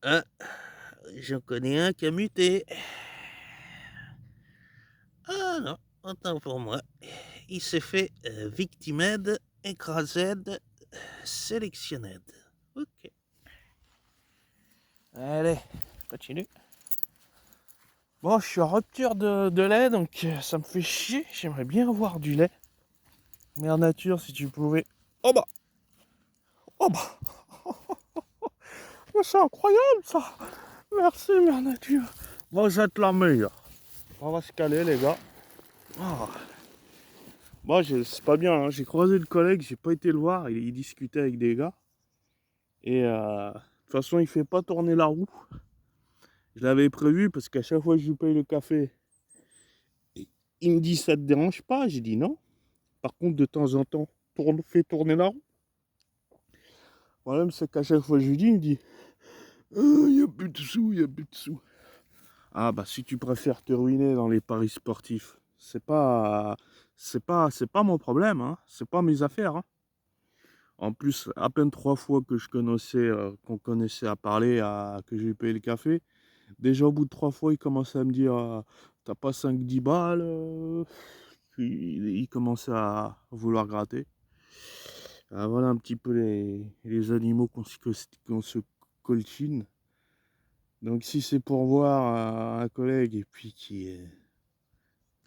Ah, j'en connais un qui a muté. Ah non, autant pour moi. Il s'est fait victimède, écrasède, sélectionnède. Ok. Allez, continue. Bon, je suis en rupture de lait, donc ça me fait chier. J'aimerais bien avoir du lait. Mère nature, si tu pouvais. Oh bah, oh bah, mais c'est incroyable ça. Merci, mère nature. Vous êtes la meilleure. On va se caler, les gars. Ah. Moi, c'est pas bien, hein. J'ai croisé le collègue, j'ai pas été le voir, il discutait avec des gars. Et de toute façon, il fait pas tourner la roue. Je l'avais prévu parce qu'à chaque fois que je lui paye le café, il me dit ça te dérange pas? J'ai dit non. Par contre, de temps en temps, fais tourner la roue. Le problème, c'est qu'à chaque fois que je lui dis, il me dit il y a plus de sous, il y a plus de sous. Ah bah si tu préfères te ruiner dans les paris sportifs, c'est pas mon problème, hein. C'est pas mes affaires, hein. En plus, à peine 3 fois que je connaissais, qu'on connaissait à parler, que j'ai payé le café. Déjà au bout de 3 fois, il commençait à me dire t'as pas 5-10 balles. Puis il commençait à vouloir gratter. Voilà un petit peu les animaux qu'on se coltine. Donc si c'est pour voir un collègue et puis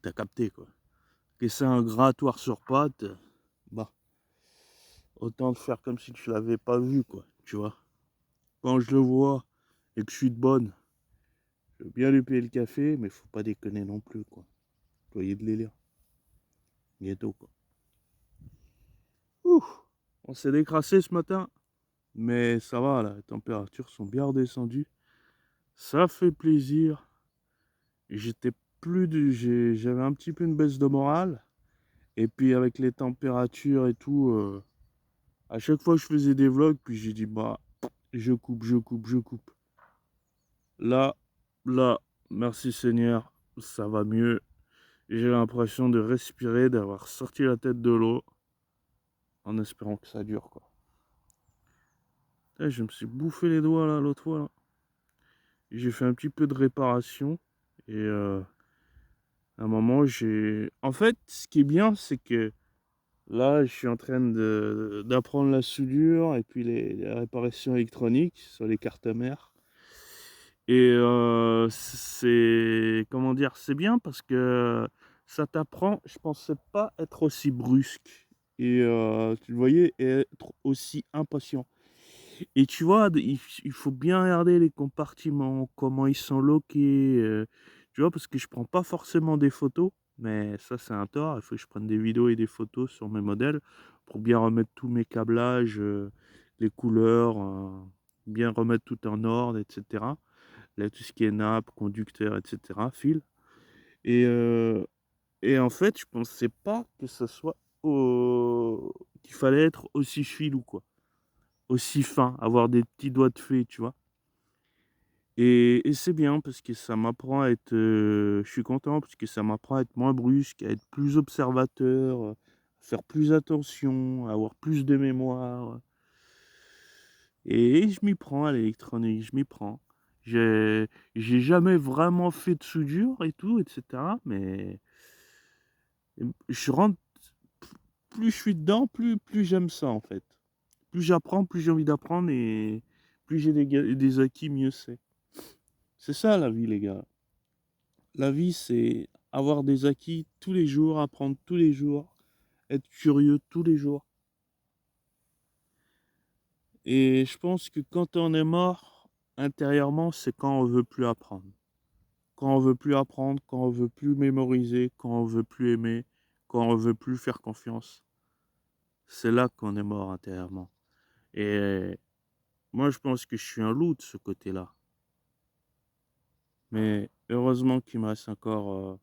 t'as capté quoi. Que c'est un grattoir sur pattes, bah autant le faire comme si tu l'avais pas vu quoi, tu vois. Quand je le vois et que je suis de bonne, je veux bien lui payer le café, mais faut pas déconner non plus quoi. Soyez de l'élire. Bientôt quoi. Ouh, on s'est décrassé ce matin, mais ça va là, les températures sont bien redescendues. Ça fait plaisir. J'étais j'avais un petit peu une baisse de morale. Et puis avec les températures et tout, à chaque fois je faisais des vlogs, puis j'ai dit bah je coupe, je coupe, je coupe. Là, là, merci Seigneur, ça va mieux. J'ai l'impression de respirer, d'avoir sorti la tête de l'eau, en espérant que ça dure quoi. Je me suis bouffé les doigts là l'autre fois là. J'ai fait un petit peu de réparation et à un moment j'ai. En fait, ce qui est bien, c'est que là, je suis en train d'apprendre la soudure et puis les réparations électroniques sur les cartes mères. Et c'est, comment dire, c'est bien parce que ça t'apprend, je pensais pas être aussi brusque. Et tu le voyais, être aussi impatient. Et tu vois, il faut bien regarder les compartiments, comment ils sont loqués. Tu vois, parce que je prends pas forcément des photos, mais ça c'est un tort. Il faut que je prenne des vidéos et des photos sur mes modèles pour bien remettre tous mes câblages, les couleurs, bien remettre tout en ordre, etc. Là, tout ce qui est nappe, conducteur, etc. Fil. Et, euh, et en fait, je pensais pas que ce soit qu'il fallait être aussi filou, quoi, aussi fin, avoir des petits doigts de fée, tu vois. Et c'est bien parce que ça m'apprend à être. Je suis content parce que ça m'apprend à être moins brusque, à être plus observateur, faire plus attention, à avoir plus de mémoire. Et je m'y prends à l'électronique, je m'y prends. J'ai j'ai jamais vraiment fait de soudure et tout, etc. Mais je rentre, plus je suis dedans, plus j'aime ça en fait. Plus j'apprends, plus j'ai envie d'apprendre et plus j'ai des acquis, mieux c'est. C'est ça la vie, les gars. La vie, c'est avoir des acquis tous les jours, apprendre tous les jours, être curieux tous les jours. Et je pense que quand on est mort, intérieurement, c'est quand on veut plus apprendre. Quand on veut plus apprendre, quand on veut plus mémoriser, quand on veut plus aimer, quand on veut plus faire confiance. C'est là qu'on est mort intérieurement. Et moi, je pense que je suis un loup de ce côté-là. Mais heureusement qu'il me reste encore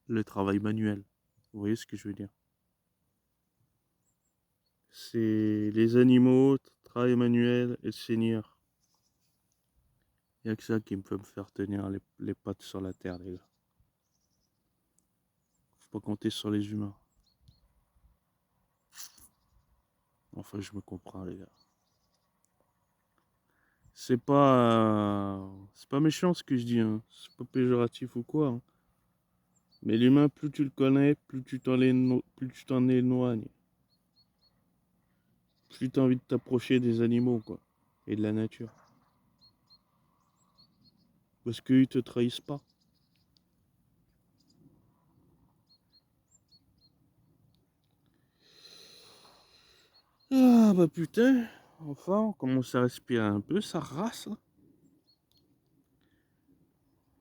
le travail manuel. Vous voyez ce que je veux dire? C'est les animaux, travail manuel et le Seigneur. Il n'y a que ça qui me peut me faire tenir les pattes sur la terre, les gars. Faut pas compter sur les humains. Enfin, je me comprends, les gars. C'est pas méchant ce que je dis, hein. C'est pas péjoratif ou quoi, hein. Mais l'humain, plus tu le connais, plus tu t'en éloignes. Plus tu as envie de t'approcher des animaux, quoi. Et de la nature. Parce qu'ils te trahissent pas. Ah bah putain, enfin, on commence à respirer un peu, ça rase, là.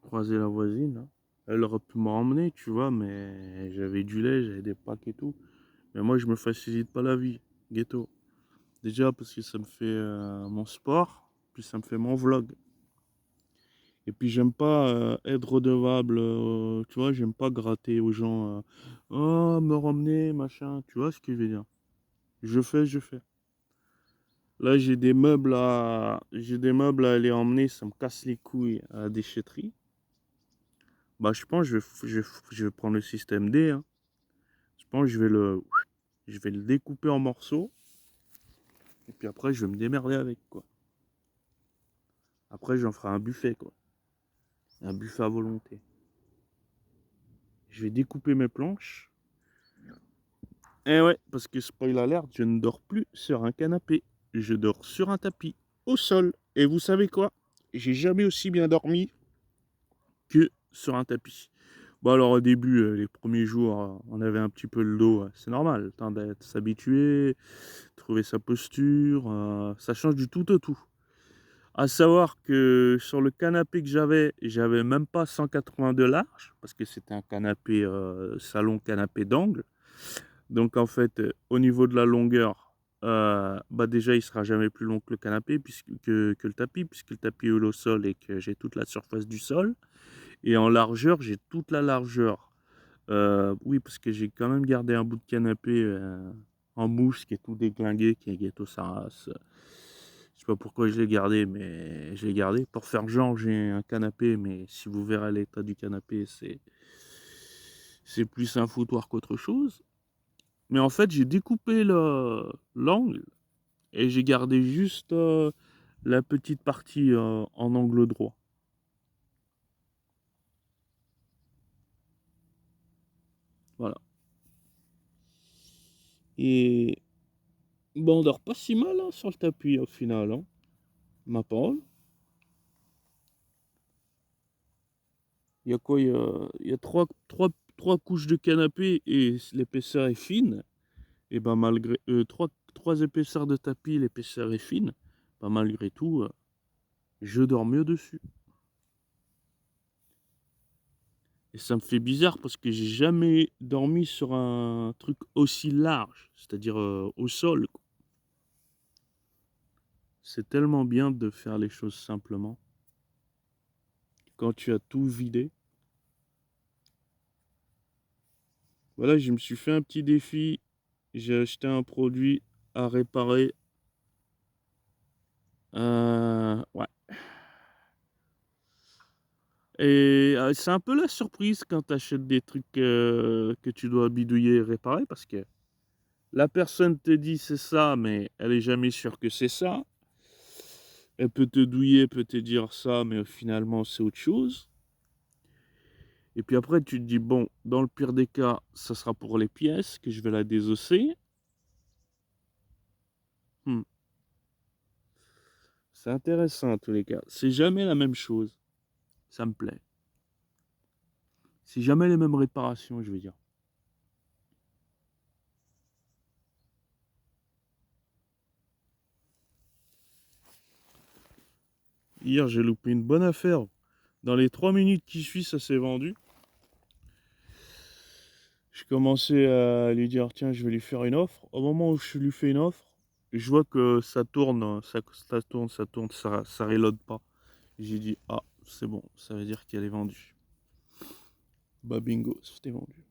Croiser la voisine, là. Elle aurait pu m'emmener, tu vois, mais j'avais du lait, j'avais des packs et tout. Mais moi, je me facilite pas la vie, ghetto. Déjà parce que ça me fait mon sport, puis ça me fait mon vlog. Et puis j'aime pas être redevable, tu vois, j'aime pas gratter aux gens. Oh, me ramener, machin, tu vois ce que je veux dire. Je fais. Là, j'ai des meubles à aller emmener, ça me casse les couilles à la déchetterie. Bah, je pense que je vais prendre le système D, hein. Je pense que je vais le découper en morceaux. Et puis après, je vais me démerder avec, quoi. Après, j'en ferai un buffet, quoi. Un buffet à volonté. Je vais découper mes planches. Et ouais, parce que spoil alert, je ne dors plus sur un canapé. Je dors sur un tapis, au sol. Et vous savez quoi? J'ai jamais aussi bien dormi que sur un tapis. Bon alors au début, les premiers jours, on avait un petit peu le dos, c'est normal, le temps d'être s'habituer, trouver sa posture, ça change du tout au tout. À savoir que sur le canapé que j'avais même pas 180 de large, parce que c'était un canapé salon canapé d'angle. Donc en fait, au niveau de la longueur, bah déjà il sera jamais plus long que le canapé, que le tapis, puisque le tapis est au sol et que j'ai toute la surface du sol. Et en largeur, j'ai toute la largeur. Oui, parce que j'ai quand même gardé un bout de canapé en mousse qui est tout déglingué, qui est ghetto Saras. Je sais pas pourquoi je l'ai gardé, mais je l'ai gardé. Pour faire genre, j'ai un canapé, mais si vous verrez l'état du canapé, c'est plus un foutoir qu'autre chose. Mais en fait, j'ai découpé l'angle et j'ai gardé juste la petite partie en angle droit. Voilà. Et bon, on dort pas si mal hein, sur le tapis au final, hein. Ma parole. Il y a quoi? Il y a trois couches de canapé et l'épaisseur est fine. Et ben malgré trois épaisseurs de tapis, l'épaisseur est fine. Ben malgré tout, je dors mieux dessus. Et ça me fait bizarre parce que j'ai jamais dormi sur un truc aussi large, c'est-à-dire au sol, quoi. C'est tellement bien de faire les choses simplement. Quand tu as tout vidé. Voilà, je me suis fait un petit défi. J'ai acheté un produit à réparer. Ouais. Et c'est un peu la surprise quand tu achètes des trucs que tu dois bidouiller et réparer parce que la personne te dit c'est ça, mais elle est jamais sûre que c'est ça. Elle peut te douiller, peut te dire ça, mais finalement c'est autre chose. Et puis après tu te dis bon, dans le pire des cas, ça sera pour les pièces que je vais la désosser. Hmm. C'est intéressant en tous les cas. C'est jamais la même chose. Ça me plaît. C'est jamais les mêmes réparations, je veux dire. Hier, j'ai loupé une bonne affaire. Dans les 3 minutes qui suivent, ça s'est vendu. Je commençais à lui dire, tiens, je vais lui faire une offre. Au moment où je lui fais une offre, je vois que ça tourne, ça reload pas. J'ai dit, ah, c'est bon, ça veut dire qu'elle est vendue. Bah bingo, c'était vendu.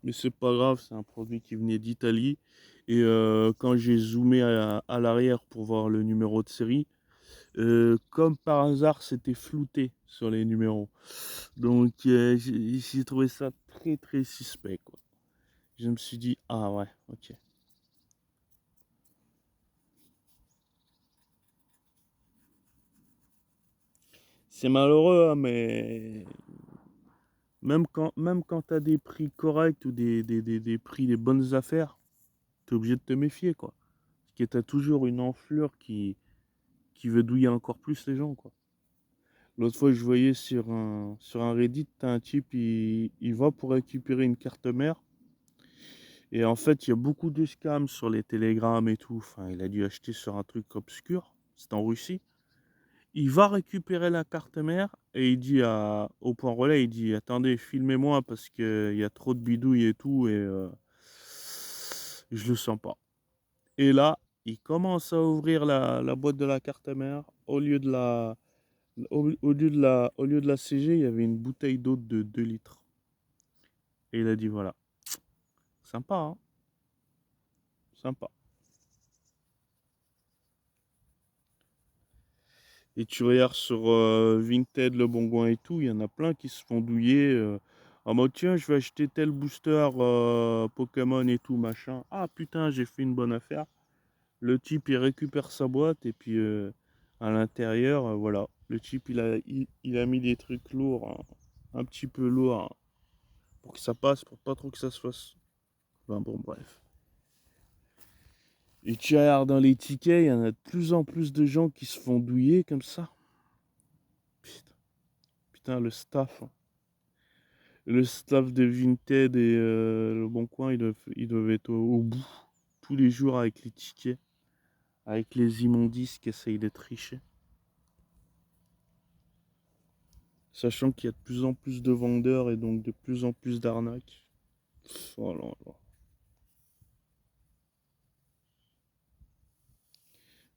Mais c'est pas grave, c'est un produit qui venait d'Italie. Et quand j'ai zoomé à l'arrière pour voir le numéro de série, comme par hasard, c'était flouté sur les numéros. Donc j'ai trouvé ça très très suspect, quoi. Je me suis dit, ah ouais, ok. C'est malheureux, hein, mais même quand tu as des prix corrects ou des prix, des bonnes affaires, tu es obligé de te méfier, quoi. Parce que tu as toujours une enflure qui veut douiller encore plus les gens, quoi. L'autre fois, je voyais sur un Reddit, t'as un type, il va pour récupérer une carte mère. Et en fait, il y a beaucoup de scams sur les télégrammes et tout. Enfin, il a dû acheter sur un truc obscur. C'est en Russie. Il va récupérer la carte mère et il dit au point relais, il dit, attendez, filmez-moi parce qu'il y a trop de bidouilles et tout et je le sens pas. Et là, il commence à ouvrir la boîte de la carte mère. Au lieu de la CG, il y avait une bouteille d'eau de 2 litres. Et il a dit, voilà, sympa, hein, sympa. Et tu regardes sur Vinted, Le Bon Coin et tout, il y en a plein qui se font douiller en mode tiens, je vais acheter tel booster Pokémon et tout, machin. Ah putain, j'ai fait une bonne affaire. Le type il récupère sa boîte et puis à l'intérieur, voilà. Le type il a mis des trucs lourds, hein, un petit peu lourds, hein, pour que ça passe, pour pas trop que ça se fasse. Enfin bon, bref. Et tu regardes dans les tickets, il y en a de plus en plus de gens qui se font douiller comme ça. Putain, putain le staff, hein. Le staff de Vinted et Le Bon Coin, ils doivent être au bout tous les jours avec les tickets, avec les immondices qui essayent d'être riches. Sachant qu'il y a de plus en plus de vendeurs et donc de plus en plus d'arnaques. Oh là là.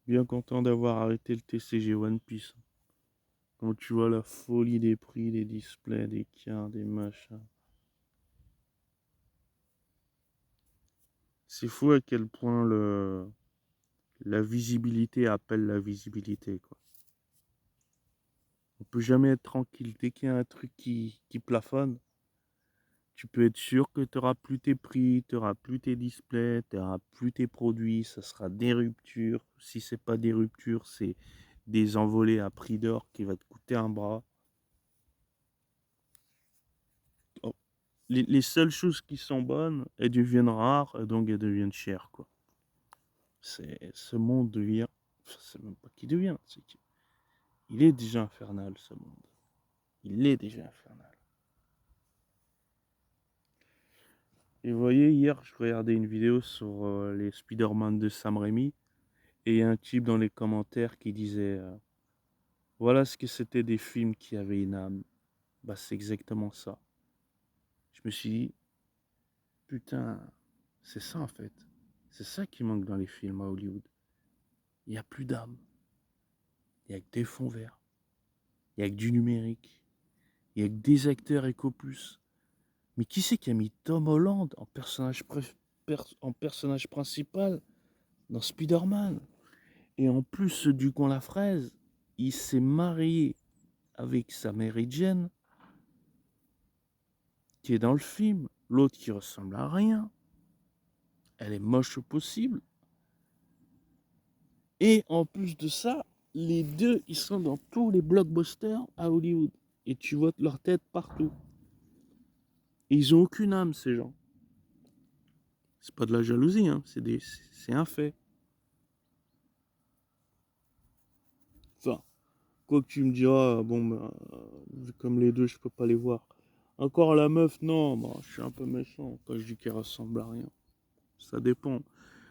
Bien content d'avoir arrêté le TCG One Piece. Quand tu vois la folie des prix, des displays, des cartes, des machins. C'est fou à quel point la visibilité appelle la visibilité, quoi. On peut jamais être tranquille. Dès qu'il y a un truc qui plafonne, tu peux être sûr que tu n'auras plus tes prix, tu n'auras plus tes displays, tu n'auras plus tes produits, ça sera des ruptures. Si c'est pas des ruptures, c'est des envolées à prix d'or qui va te coûter un bras. Oh. Les seules choses qui sont bonnes, elles deviennent rares, et donc elles deviennent chères, quoi. Ce monde devient, enfin, c'est même pas qui devient, il est déjà infernal, ce monde. Il est déjà infernal. Et vous voyez, hier, je regardais une vidéo sur les Spider-Man de Sam Raimi. Et il y a un type dans les commentaires qui disait voilà ce que c'était des films qui avaient une âme. Bah, c'est exactement ça. Je me suis dit putain, c'est ça en fait. C'est ça qui manque dans les films à Hollywood. Il n'y a plus d'âme. Il n'y a que des fonds verts. Il n'y a que du numérique. Il n'y a que des acteurs éco plus. Mais qui c'est qui a mis Tom Holland en personnage principal dans Spider-Man? Et en plus du con la fraise, il s'est marié avec sa Mary Jane, qui est dans le film. L'autre qui ressemble à rien. Elle est moche au possible. Et en plus de ça, les deux, ils sont dans tous les blockbusters à Hollywood. Et tu vois leur tête partout. Et ils ont aucune âme, ces gens. C'est pas de la jalousie, hein. C'est un fait. Enfin, quoi que tu me diras, bon, bah, comme les deux, je peux pas les voir. Encore la meuf, non, bah, je suis un peu méchant quand je dis qu'elle ressemble à rien. Ça dépend.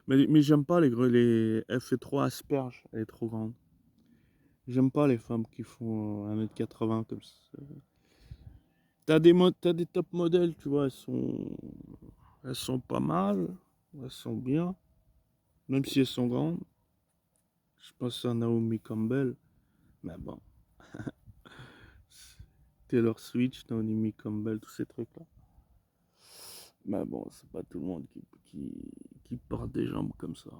Mais j'aime pas elle fait trop asperge, elle est trop grande. J'aime pas les femmes qui font 1m80 comme ça. T'as des top modèles, tu vois, elles sont pas mal, elles sont bien, même si elles sont grandes. Je pense à Naomi Campbell, mais bon, Taylor Swift, Naomi Campbell, tous ces trucs-là. Mais bon, c'est pas tout le monde qui porte des jambes comme ça.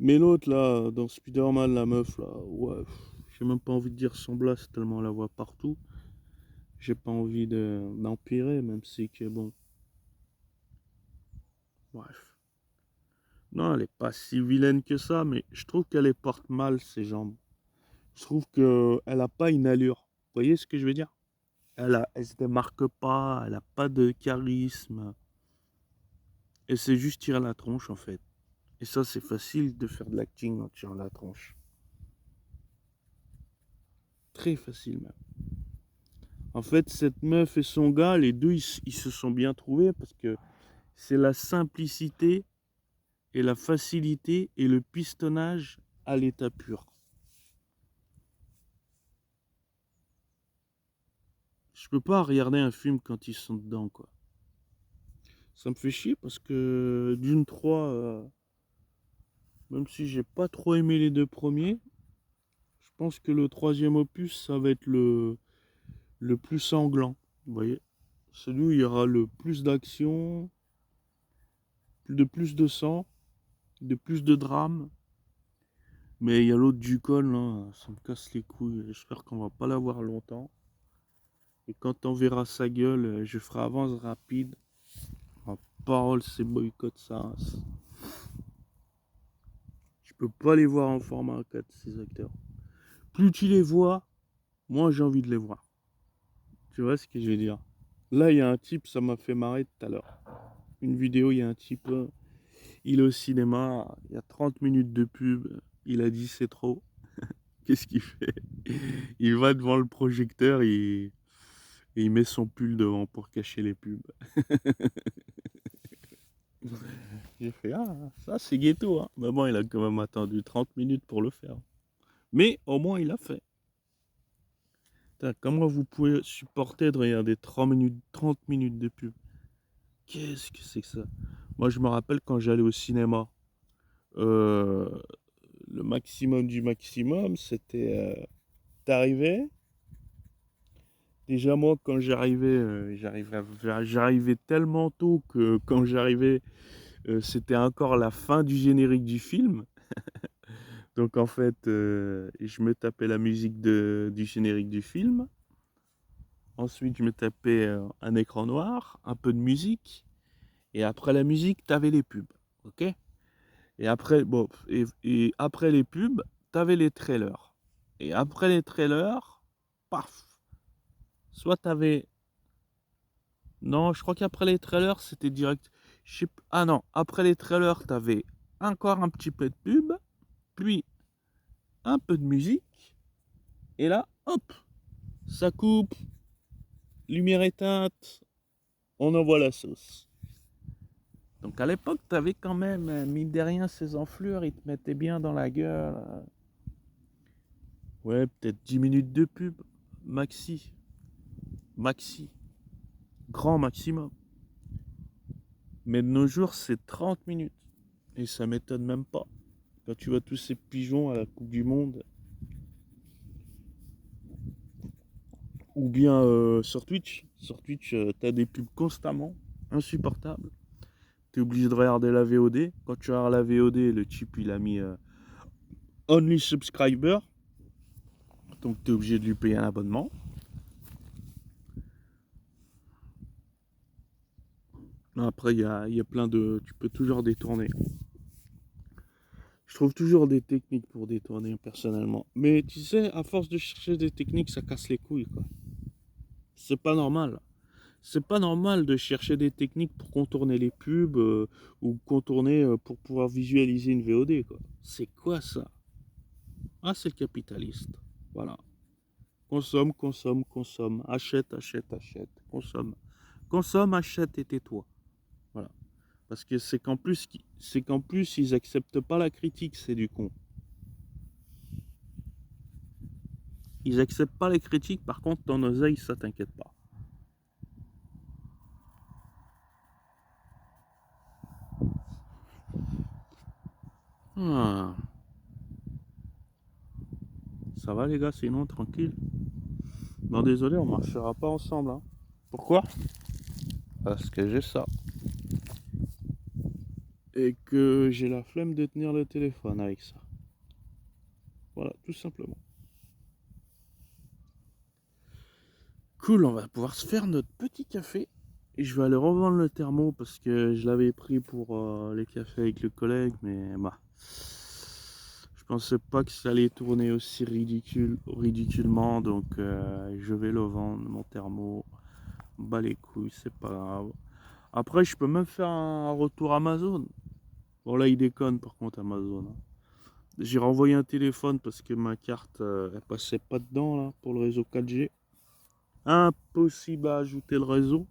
Mais l'autre, là, dans Spider-Man, la meuf, là, ouais, j'ai même pas envie de dire son blast tellement on la voit partout. J'ai pas envie d'empirer, même si que bon. Bref. Non, elle est pas si vilaine que ça, mais je trouve qu'elle les porte mal, ses jambes. Je trouve qu'elle a pas une allure. Vous voyez ce que je veux dire? Elle se démarque pas, elle a pas de charisme. Et c'est juste tirer la tronche, en fait. Et ça, c'est facile de faire de l'acting en tirant la tronche. Très facile, même. En fait, cette meuf et son gars, les deux, ils se sont bien trouvés parce que c'est la simplicité et la facilité et le pistonnage à l'état pur. Je peux pas regarder un film quand ils sont dedans, quoi. Ça me fait chier parce que d'une 3, même si j'ai pas trop aimé les deux premiers, je pense que le troisième opus, ça va être le plus sanglant. Vous voyez? Celui où il y aura le plus d'action, de plus de sang, de plus de drame. Mais il y a l'autre du col, là, ça me casse les couilles. J'espère qu'on va pas l'avoir longtemps. Et quand on verra sa gueule, je ferai avance rapide. En parole, c'est boycott ça. Je peux pas les voir en format 4, ces acteurs. Plus tu les vois, moins j'ai envie de les voir. Tu vois ce que je veux dire? Là, il y a un type, ça m'a fait marrer tout à l'heure. Une vidéo, il y a un type, il est au cinéma, il y a 30 minutes de pub, il a dit c'est trop. Qu'est-ce qu'il fait? Il va devant le projecteur et il met son pull devant pour cacher les pubs. J'ai fait, ah, ça c'est ghetto, hein. Mais bon, il a quand même attendu 30 minutes pour le faire. Mais au moins, il a fait. Putain, comment vous pouvez supporter de regarder 30 minutes de pub? Qu'est-ce que c'est que ça? Moi, je me rappelle quand j'allais au cinéma, euh, le maximum du maximum, c'était, t'arrivais. Déjà, moi, quand j'arrivais, j'arrivais tellement tôt que quand j'arrivais, c'était encore la fin du générique du film. Donc, en fait, je me tapais la musique du générique du film. Ensuite, je me tapais un écran noir, un peu de musique. Et après la musique, t'avais les pubs. OK? Et après, bon, et après les pubs, t'avais les trailers. Et après les trailers, paf! Soit t'avais. Non, je crois qu'après les trailers, c'était direct. Ah non, après les trailers, t'avais encore un petit peu de pub, puis un peu de musique. Et là, hop, ça coupe, lumière éteinte, on envoie la sauce. Donc à l'époque, t'avais quand même, mine de rien, ces enflures, ils te mettaient bien dans la gueule. Ouais, peut-être 10 minutes de pub, maxi, maxi, grand maximum. Mais de nos jours, c'est 30 minutes. Et ça m'étonne même pas. Quand tu vois tous ces pigeons à la Coupe du Monde, ou bien sur Twitch, t'as des pubs constamment, insupportables. T'es obligé de regarder la VOD. Quand tu regardes la VOD, le type il a mis Only Subscriber. Donc t'es obligé de lui payer un abonnement. Après, il y a plein de. Tu peux toujours détourner. Je trouve toujours des techniques pour détourner personnellement. Mais tu sais, à force de chercher des techniques, ça casse les couilles, quoi. C'est pas normal. C'est pas normal de chercher des techniques pour contourner les pubs ou contourner pour pouvoir visualiser une VOD, quoi. C'est quoi ça? Ah, c'est le capitaliste. Voilà. Consomme, consomme, consomme. Achète, achète, achète. Consomme. Consomme, achète et tais-toi. Voilà. Parce que c'est qu'en plus, ils acceptent pas la critique, c'est du con. Ils acceptent pas les critiques, par contre, ton oseille, ça t'inquiète pas. Ah, ça va les gars, sinon tranquille. Non, désolé, on marchera pas ensemble, hein. Pourquoi? Parce que j'ai ça. Et que j'ai la flemme de tenir le téléphone avec ça. Voilà, tout simplement. Cool, on va pouvoir se faire notre petit café. Et je vais aller revendre le thermo parce que je l'avais pris pour les cafés avec le collègue, mais bah, je pensais pas que ça allait tourner aussi ridiculement, donc je vais le vendre, mon thermo. Bah les couilles, c'est pas grave. Après, je peux même faire un retour Amazon. Bon là, il déconne par contre Amazon, hein. J'ai renvoyé un téléphone parce que ma carte, elle passait pas dedans là pour le réseau 4G. Impossible à ajouter le réseau.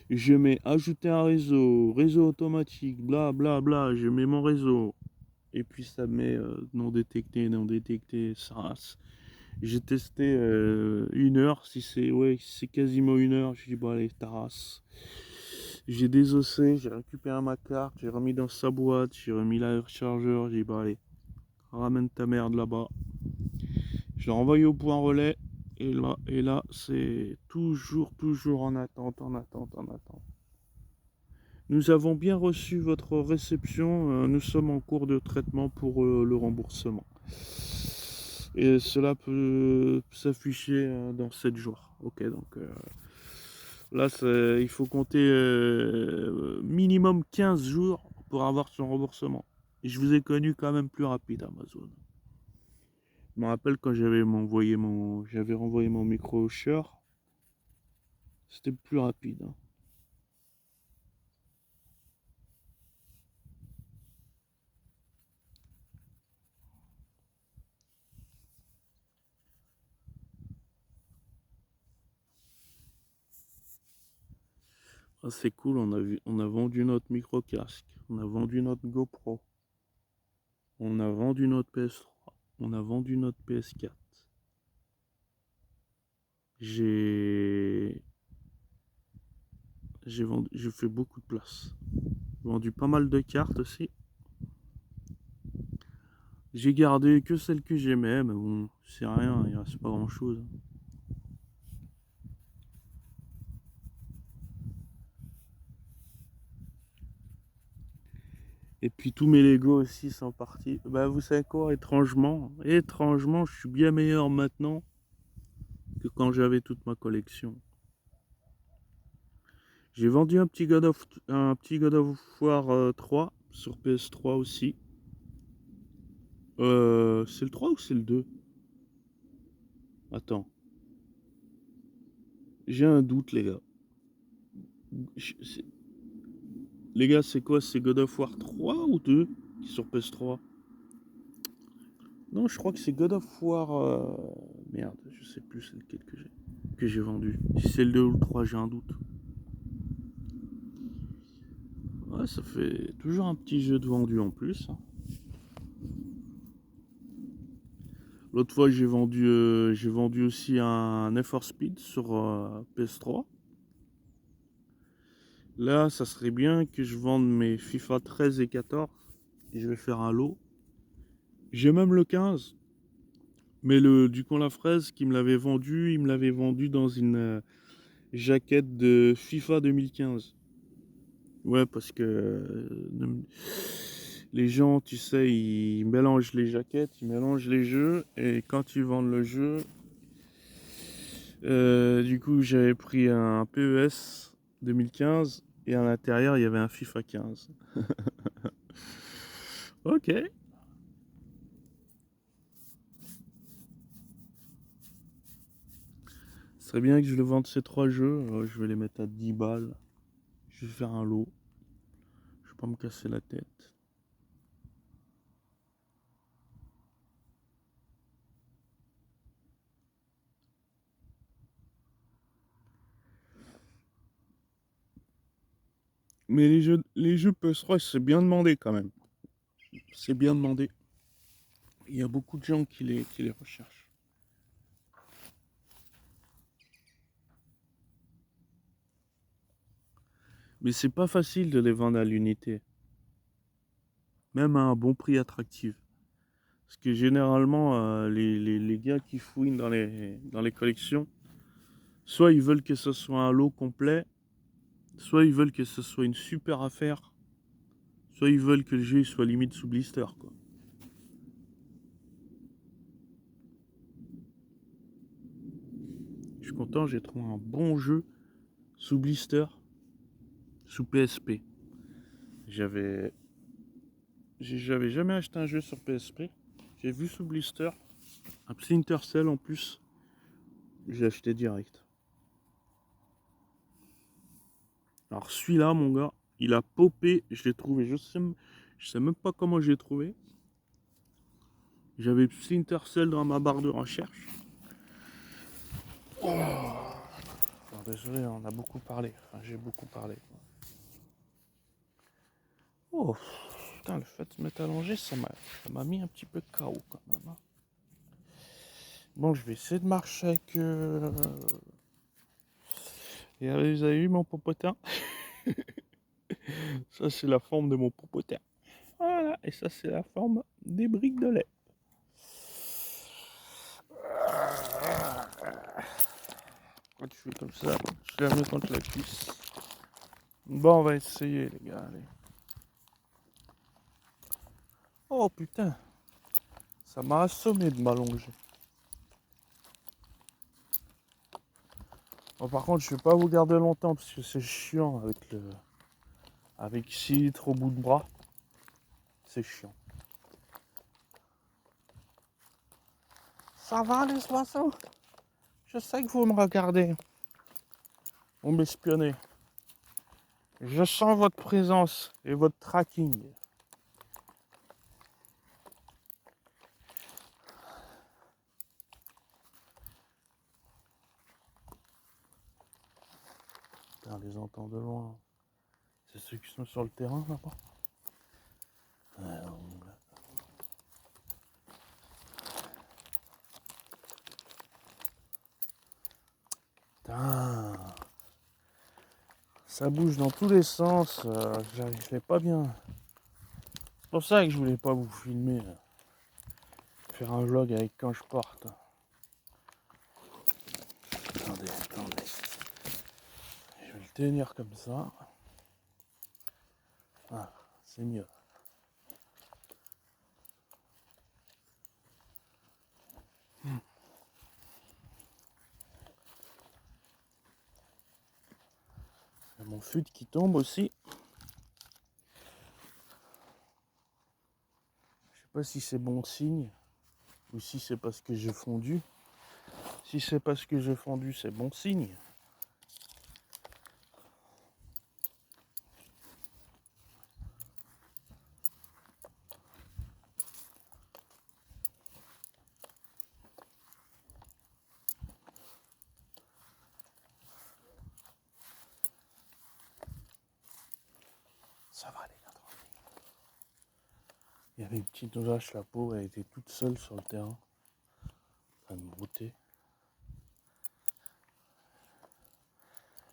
Je mets ajouter un réseau, réseau automatique, bla bla bla, je mets mon réseau. Et puis ça met non détecté, non détecté, ça rase. J'ai testé 1 heure, si c'est ouais, si c'est quasiment 1 heure, j'ai dit bon allez, ta race. J'ai désossé, j'ai récupéré ma carte, j'ai remis dans sa boîte, j'ai remis la rechargeur, j'ai dit bon allez, ramène ta merde là-bas. Je l'ai renvoyé au point relais, et là c'est toujours en attente, en attente, en attente. Nous avons bien reçu votre réception. Nous sommes en cours de traitement pour le remboursement. Et cela peut s'afficher dans 7 jours. Ok, donc là, il faut compter minimum 15 jours pour avoir son remboursement. Et je vous ai connu quand même plus rapide, Amazon. Je me rappelle quand j'avais renvoyé mon micro Shure, c'était plus rapide, hein. Ah, c'est cool, on a vendu notre micro casque, on a vendu notre GoPro. On a vendu notre PS3. On a vendu notre PS4. J'ai j'ai fait beaucoup de place. J'ai vendu pas mal de cartes aussi. J'ai gardé que celles que j'aimais, mais bon, c'est rien, il reste pas grand chose. Et puis tous mes Lego aussi sont partis. Bah vous savez quoi, étrangement, je suis bien meilleur maintenant que quand j'avais toute ma collection. J'ai vendu un petit God of War 3 sur PS3 aussi. C'est le 3 ou c'est le 2? Attends, j'ai un doute, les gars. Les gars, c'est quoi? C'est God of War 3 ou 2 qui est sur PS3? Non, je crois que c'est God of War. Merde, je sais plus c'est lequel que j'ai vendu. Si c'est le 2 ou le 3, j'ai un doute. Ouais, ça fait toujours un petit jeu de vendu en plus, hein. L'autre fois, j'ai vendu aussi un Need for Speed sur PS3. Là, ça serait bien que je vende mes FIFA 13 et 14. Et je vais faire un lot. J'ai même le 15. Mais le Ducon la fraise qui me l'avait vendu, il me l'avait vendu dans une jaquette de FIFA 2015. Ouais, parce que les gens, tu sais, ils mélangent les jaquettes, ils mélangent les jeux, et quand ils vendent le jeu, du coup, j'avais pris un PES 2015 et à l'intérieur, il y avait un FIFA 15. Ok. Ce serait bien que je le vende ces 3 jeux. Je vais les mettre à 10 balles. Je vais faire un lot. Je vais pas me casser la tête. Mais les jeux PS3, c'est bien demandé quand même. C'est bien demandé. Il y a beaucoup de gens qui les recherchent. Mais c'est pas facile de les vendre à l'unité. Même à un bon prix attractif. Parce que généralement, les gars qui fouinent dans les collections, soit ils veulent que ce soit un lot complet, soit ils veulent que ce soit une super affaire, soit ils veulent que le jeu soit limite sous blister, quoi. Je suis content, j'ai trouvé un bon jeu sous blister, sous PSP. J'avais jamais acheté un jeu sur PSP. J'ai vu sous blister, un Splinter Cell en plus. J'ai acheté direct. Alors celui-là, mon gars, il a popé. Je l'ai trouvé. Je sais même pas comment je l'ai trouvé. J'avais Splinter Cell dans ma barre de recherche. Oh. Alors, désolé, on a beaucoup parlé. Enfin, j'ai beaucoup parlé. Oh, putain, le fait de se mettre allongé, ça m'a mis un petit peu KO quand même. Hein. Bon, je vais essayer de marcher avec... Et vous avez vu mon popotin? Ça, c'est la forme de mon popotin. Voilà, et ça, c'est la forme des briques de lait. Quand tu fais comme ça, je la mets contre la cuisse. Bon, on va essayer, les gars, allez. Oh, putain. Ça m'a assommé de m'allonger. Bon, par contre, je vais pas vous garder longtemps parce que c'est chiant avec 6 litres au bout de bras. C'est chiant. Ça va les oiseaux? Je sais que vous me regardez. Vous m'espionnez. Je sens votre présence et votre tracking. On les entend de loin. C'est ceux qui sont sur le terrain là-bas. Putain. Ça bouge dans tous les sens. J'arrivais pas bien. C'est pour ça que je voulais pas vous filmer. Faire un vlog avec quand je porte. Attendez. Je vais le tenir comme ça. Ah, c'est mieux. Il y a mon fut qui tombe aussi. Je sais pas si c'est bon signe ou si c'est parce que j'ai fondu. Si c'est parce que j'ai fondu, c'est bon signe. Ça va les gars, tranquille. Il y avait une petite vache, la peau, elle était toute seule sur le terrain. En train de brouter.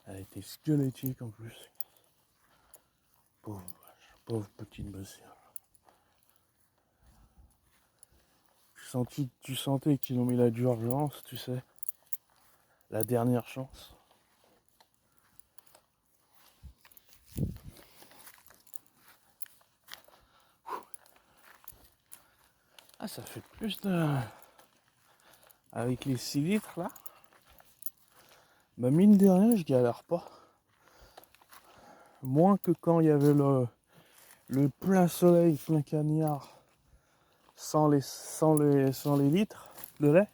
Elle était squelettique en plus. Pauvre vache, pauvre petite bestiole. Tu sentais qu'ils ont mis la d'urgence, tu sais. La dernière chance. Ah, ça fait plus de... Avec les 6 litres là. Bah mine de rien, je galère pas. Moins que quand il y avait le plein soleil, plein cagnard, sans les litres de lait.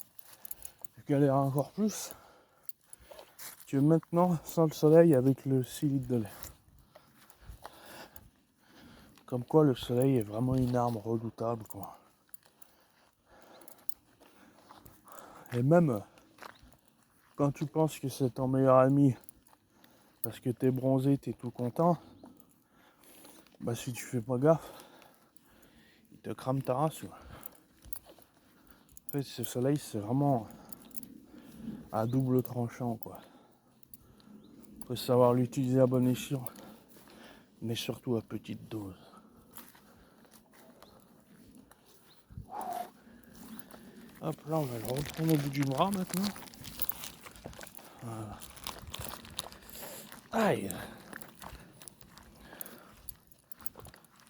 Je galère encore plus que maintenant sans le soleil avec le 6 litres de lait. Comme quoi le soleil est vraiment une arme redoutable quoi. Et même quand tu penses que c'est ton meilleur ami parce que t'es bronzé, t'es tout content, bah si tu fais pas gaffe, il te crame ta race. En fait ce soleil c'est vraiment à double tranchant quoi. Faut savoir l'utiliser à bon escient, mais surtout à petite dose. Hop là on va le reprendre au bout du bras maintenant. Voilà. Aïe.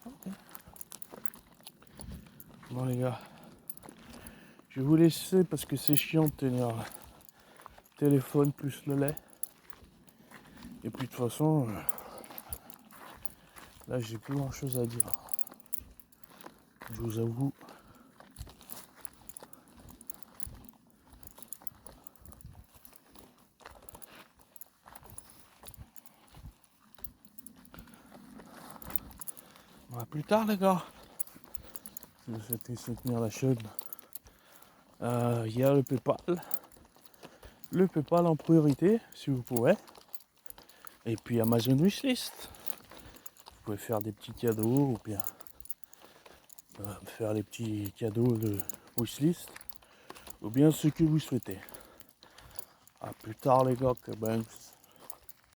Okay. Bon les gars, je vais vous laisser parce que c'est chiant de tenir le téléphone plus le lait. Et puis de toute façon, là j'ai plus grand chose à dire. Je vous avoue. À plus tard les gars. Si vous souhaitez soutenir la chaîne, il y a le PayPal. Le PayPal en priorité si vous pouvez. Et puis Amazon Wishlist. Vous pouvez faire des petits cadeaux ou bien faire les petits cadeaux de Wishlist. Ou bien ce que vous souhaitez. A plus tard les gars, que ben